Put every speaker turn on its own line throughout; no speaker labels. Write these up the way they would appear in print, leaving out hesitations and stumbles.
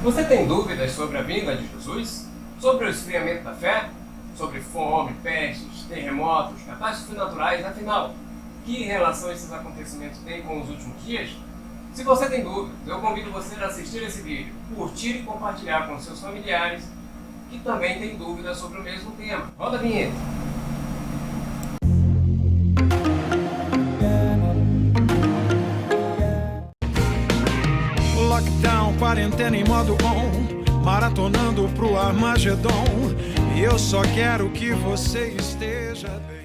Você tem dúvidas sobre a vinda de Jesus? Sobre o esfriamento da fé? Sobre fome, pestes, terremotos, catástrofes naturais? Afinal, que relação esses acontecimentos têm com os últimos dias? Se você tem dúvidas, eu convido você a assistir esse vídeo, curtir e compartilhar com seus familiares que também têm dúvidas sobre o mesmo tema. Roda a vinheta!
Lockdown, quarentena em modo on, maratonando pro Armagedon. E eu só quero que você esteja bem.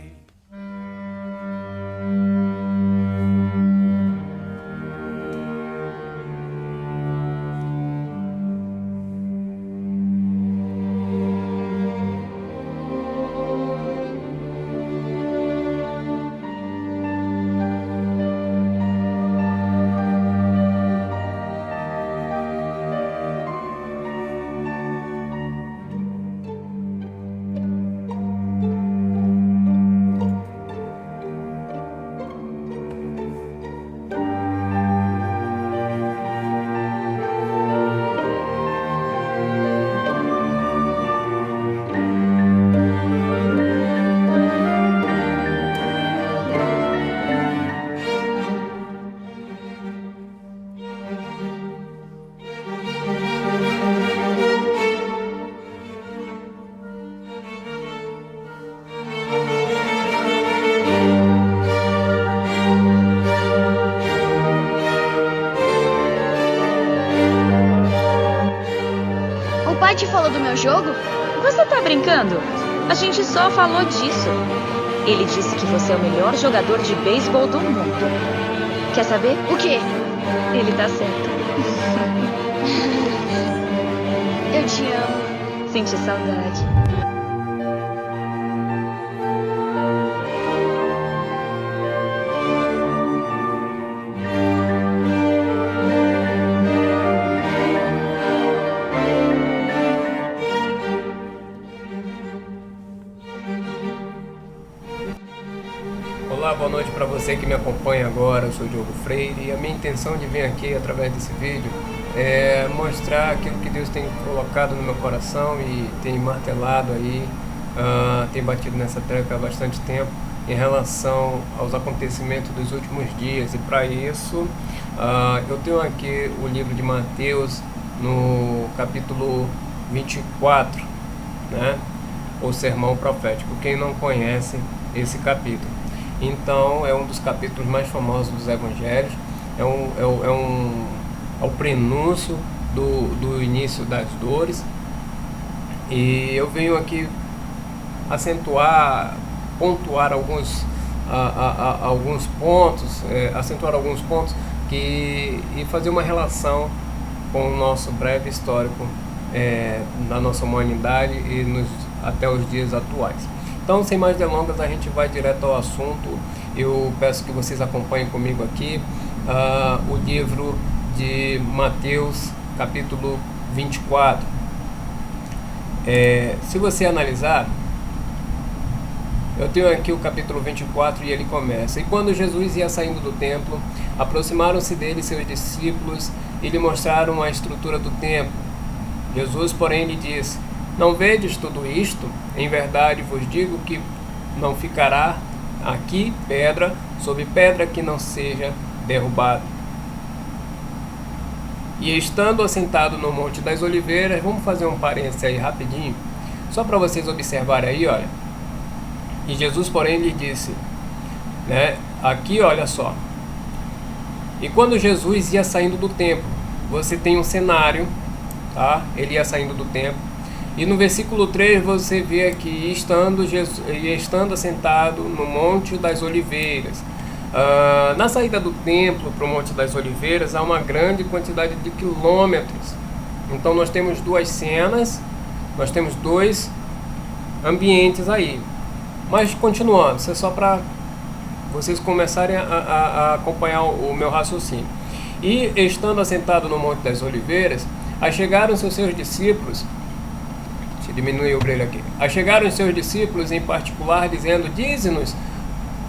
O pai te falou do meu jogo?
Você tá brincando? A gente só falou disso. Ele disse que você é o melhor jogador de beisebol do mundo. Quer saber?
O quê?
Ele tá certo.
Eu te amo.
Senti saudade.
Olá, boa noite para você que me acompanha agora. Eu sou o Diogo Freire e a minha intenção de vir aqui através desse vídeo é mostrar aquilo que Deus tem colocado no meu coração e tem martelado aí, tem batido nessa tecla há bastante tempo em relação aos acontecimentos dos últimos dias. E para isso eu tenho aqui o livro de Mateus no capítulo 24, né? O Sermão Profético. Quem não conhece esse capítulo, então é um dos capítulos mais famosos dos evangelhos, é o prenúncio do início das dores, e eu venho aqui pontuar alguns pontos, acentuar alguns pontos e fazer uma relação com o nosso breve histórico da nossa humanidade e até os dias atuais. Então, sem mais delongas, a gente vai direto ao assunto. Eu peço que vocês acompanhem comigo aqui o livro de Mateus, capítulo 24. Se você analisar, eu tenho aqui o capítulo 24 e ele começa: E quando Jesus ia saindo do templo, aproximaram-se dele seus discípulos e lhe mostraram a estrutura do templo. Jesus, porém, lhe disse: Não vedes tudo isto? Em verdade vos digo que não ficará aqui pedra sobre pedra que não seja derrubada. E estando assentado no Monte das Oliveiras, vamos fazer um parênteses aí rapidinho, só para vocês observarem aí, olha. E Jesus, porém, lhe disse, né, aqui olha só. E quando Jesus ia saindo do templo, você tem um cenário, tá? Ele ia saindo do templo. E no versículo 3 você vê aqui, estando assentado no Monte das Oliveiras. Na saída do templo para o Monte das Oliveiras há uma grande quantidade de quilômetros. Então nós temos duas cenas, nós temos dois ambientes aí. Mas continuando, isso é só para vocês começarem a acompanhar o meu raciocínio. E estando assentado no Monte das Oliveiras, achegaram-se os seus discípulos. Diminuir o brilho aqui. Achegaram os seus discípulos em particular, dizendo: Dize-nos,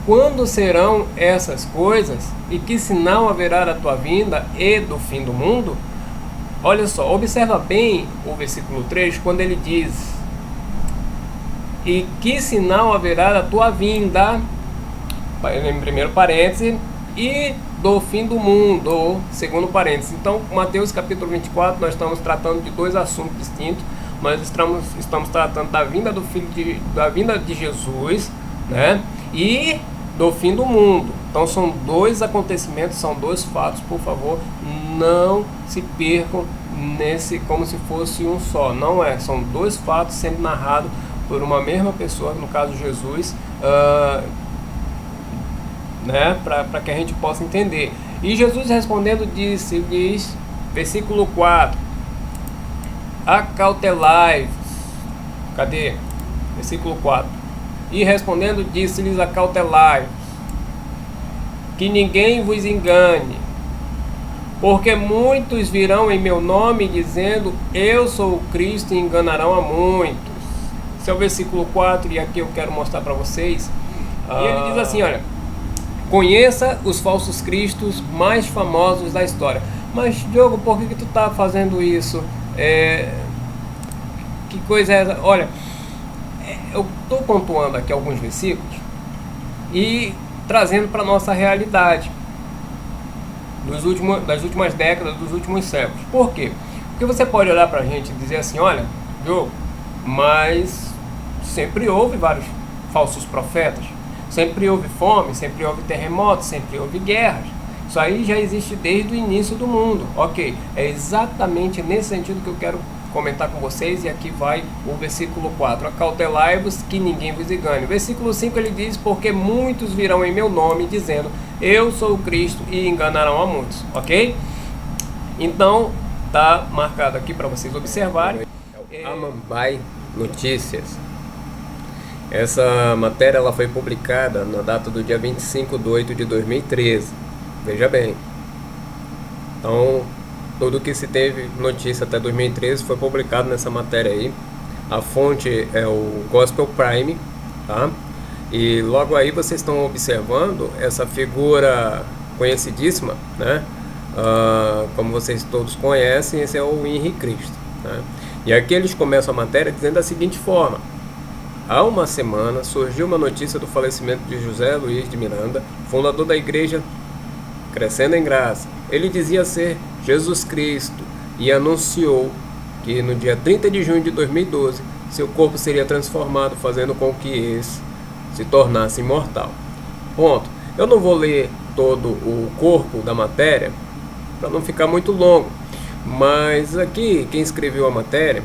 quando serão essas coisas? E que sinal haverá da tua vinda e do fim do mundo? Olha só, observa bem o versículo 3, quando ele diz: e que sinal haverá da tua vinda, em primeiro parêntese, e do fim do mundo, segundo parênteses. Então, Mateus capítulo 24, nós estamos tratando de dois assuntos distintos. Nós estamos tratando da vinda da vinda de Jesus, né? E do fim do mundo. Então são dois acontecimentos, são dois fatos. Por favor, não se percam nesse como se fosse um só. Não é, são dois fatos sendo narrados por uma mesma pessoa, no caso Jesus, né? Para que a gente possa entender. E Jesus respondendo diz, versículo 4: acautelai-vos. Cadê? Versículo 4. E respondendo disse-lhes: acautelai-vos, que ninguém vos engane, porque muitos virão em meu nome dizendo: eu sou o Cristo, e enganarão a muitos. Esse é o versículo 4, e aqui eu quero mostrar para vocês. E ele diz assim, olha: conheça os falsos cristos mais famosos da história. Mas, Diogo, por que tu está fazendo isso? Que coisa é essa? Olha, eu estou pontuando aqui alguns versículos e trazendo para a nossa realidade das últimas décadas, dos últimos séculos. Por quê? Porque você pode olhar para a gente e dizer assim: olha, Diogo, mas sempre houve vários falsos profetas, sempre houve fome, sempre houve terremotos, sempre houve guerras. Isso aí já existe desde o início do mundo. Ok, é exatamente nesse sentido que eu quero comentar com vocês, e aqui vai o versículo 4: acautelai-vos que ninguém vos engane. O versículo 5 ele diz: porque muitos virão em meu nome dizendo: eu sou o Cristo, e enganarão a muitos. Ok? Então tá marcado aqui para vocês observarem. Amambai Notícias. Essa matéria ela foi publicada na data do dia 25/8/2013. Veja bem. Então, tudo que se teve notícia até 2013 foi publicado nessa matéria aí. A fonte é o Gospel Prime, tá? E logo aí vocês estão observando essa figura conhecidíssima, né? Como vocês todos conhecem, esse é o Henrique Cristo, né? E aqui eles começam a matéria dizendo da seguinte forma: há uma semana surgiu uma notícia do falecimento de José Luiz de Miranda, fundador da igreja Crescendo em Graça. Ele dizia ser Jesus Cristo e anunciou que no dia 30 de junho de 2012 seu corpo seria transformado, fazendo com que esse se tornasse imortal. Ponto. Eu não vou ler todo o corpo da matéria para não ficar muito longo, mas aqui quem escreveu a matéria,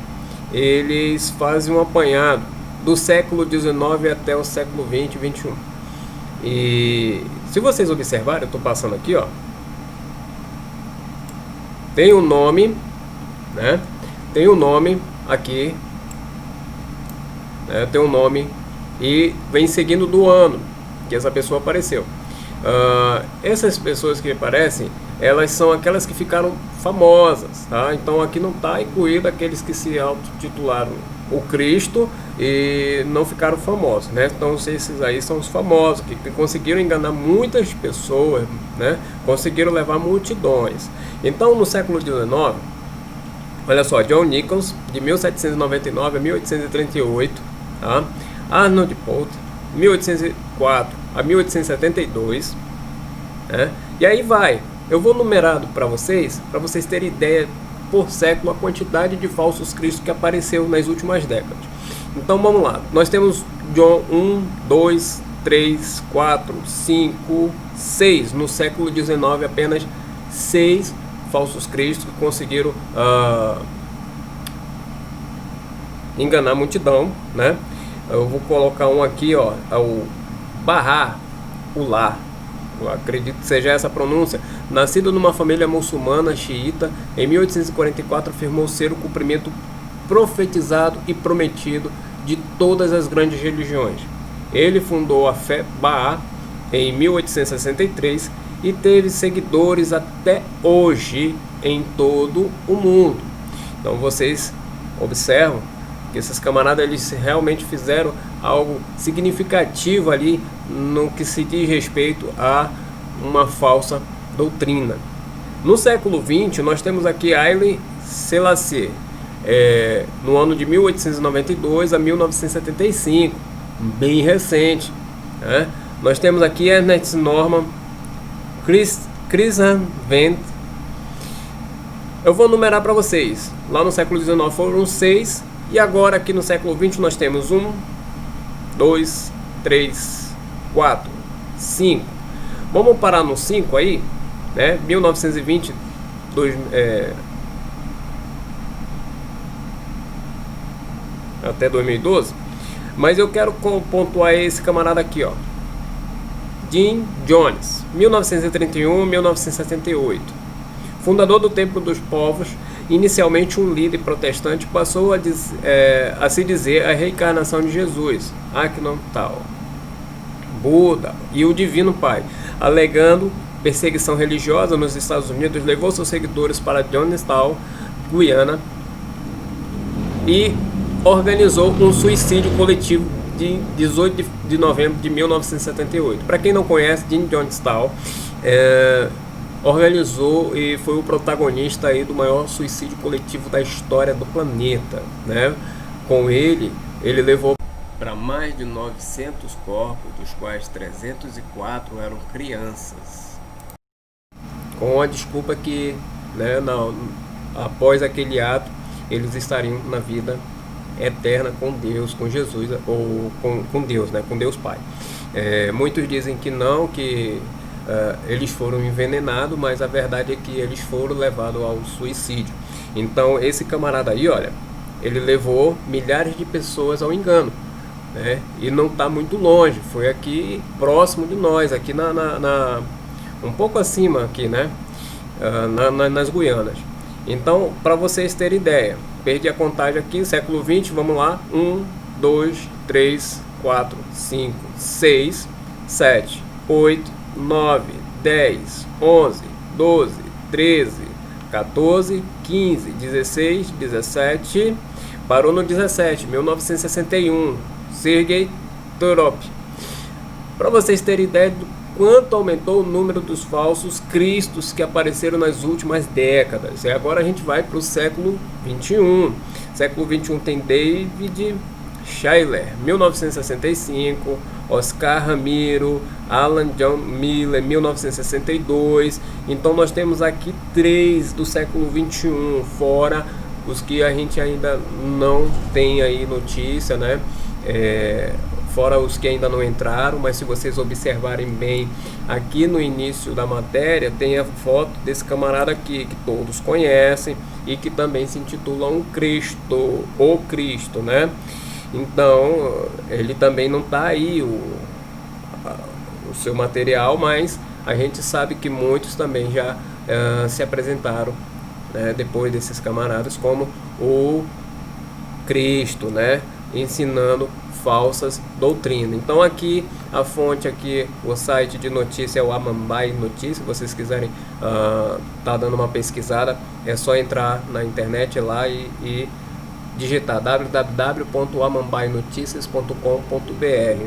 eles fazem um apanhado do século XIX até o século XX e XXI. E se vocês observarem, eu estou passando aqui, ó, tem um nome, né? Tem um nome aqui, né? Tem um nome e vem seguindo do ano que essa pessoa apareceu. Essas pessoas que aparecem, elas são aquelas que ficaram famosas, tá? Então aqui não está incluído aqueles que se autotitularam o Cristo e não ficaram famosos, né? Então esses aí são os famosos que conseguiram enganar muitas pessoas, né? Conseguiram levar multidões. Então no século XIX, olha só, John Nichols, de 1799 a 1838, tá? Arnold Poult, 1804 a 1872, né? E aí vai, eu vou numerado para vocês terem ideia por século a quantidade de falsos cristos que apareceu nas últimas décadas. Então vamos lá, nós temos John 1, 2, 3, 4, 5, 6, no século XIX apenas 6 falsos cristos que conseguiram enganar a multidão, né? Eu vou colocar um aqui, ó, é o Bahá Ullah, eu acredito que seja essa a pronúncia. Nascido numa família muçulmana xiita, em 1844 afirmou ser o cumprimento profetizado e prometido de todas as grandes religiões. Ele fundou a fé Bahá em 1863 e teve seguidores até hoje em todo o mundo. Então vocês observam que esses camaradas eles realmente fizeram algo significativo ali no que se diz respeito a uma falsa doutrina. No século XX nós temos aqui Haile Selassie, no ano de 1892 a 1975, bem recente, né? Nós temos aqui Ernest Norman, Chris Vent. Eu vou numerar para vocês. Lá no século XIX foram 6, e agora aqui no século XX nós temos 1, 2, 3, 4, 5. Vamos parar no 5 aí, né? 1920, até 2012. Mas eu quero pontuar esse camarada aqui, ó, Jim Jones, 1931-1978. Fundador do Templo dos Povos, inicialmente um líder protestante, passou a se dizer a reencarnação de Jesus, Akhenaten, Buda e o Divino Pai, alegando perseguição religiosa nos Estados Unidos, levou seus seguidores para Johnstown, Guiana, e organizou um suicídio coletivo de 18 de novembro de 1978. Para quem não conhece, Jim Johnstown organizou e foi o protagonista aí do maior suicídio coletivo da história do planeta, né? Com ele levou para mais de 900 corpos, dos quais 304 eram crianças, com a desculpa que, né, após aquele ato eles estariam na vida eterna com Deus, com Jesus, ou com Deus, né, com Deus Pai. Muitos dizem que não, que eles foram envenenados, mas a verdade é que eles foram levados ao suicídio. Então esse camarada aí, olha, ele levou milhares de pessoas ao engano, né? E não está muito longe, foi aqui próximo de nós, aqui um pouco acima aqui, né? Nas Guianas. Então, para vocês terem ideia, perdi a contagem aqui, século XX, vamos lá, 1, 2, 3, 4, 5, 6, 7, 8, 9, 10, 11, 12, 13, 14, 15, 16, 17, parou no 17, 1961, Sergei Torop. Para vocês terem ideia do quanto aumentou o número dos falsos cristos que apareceram nas últimas décadas. E agora a gente vai para o século 21. Século 21 tem David Schuyler, 1965, Oscar Ramiro, Alan John Miller, 1962. Então nós temos aqui 3 do século 21, fora os que a gente ainda não tem aí notícia, né? Fora os que ainda não entraram, mas se vocês observarem bem, aqui no início da matéria tem a foto desse camarada aqui, que todos conhecem e que também se intitula o Cristo, né? Então, ele também não está aí o seu material, mas a gente sabe que muitos também já se apresentaram, né, depois desses camaradas como o Cristo, né? Ensinando falsas doutrinas. Então aqui a fonte, aqui o site de notícia é o Amambai Notícias. Se vocês quiserem tá dando uma pesquisada, é só entrar na internet lá e digitar www.amambainoticias.com.br.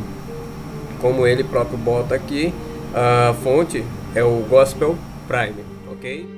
Como ele próprio bota aqui, a fonte é o Gospel Prime, ok?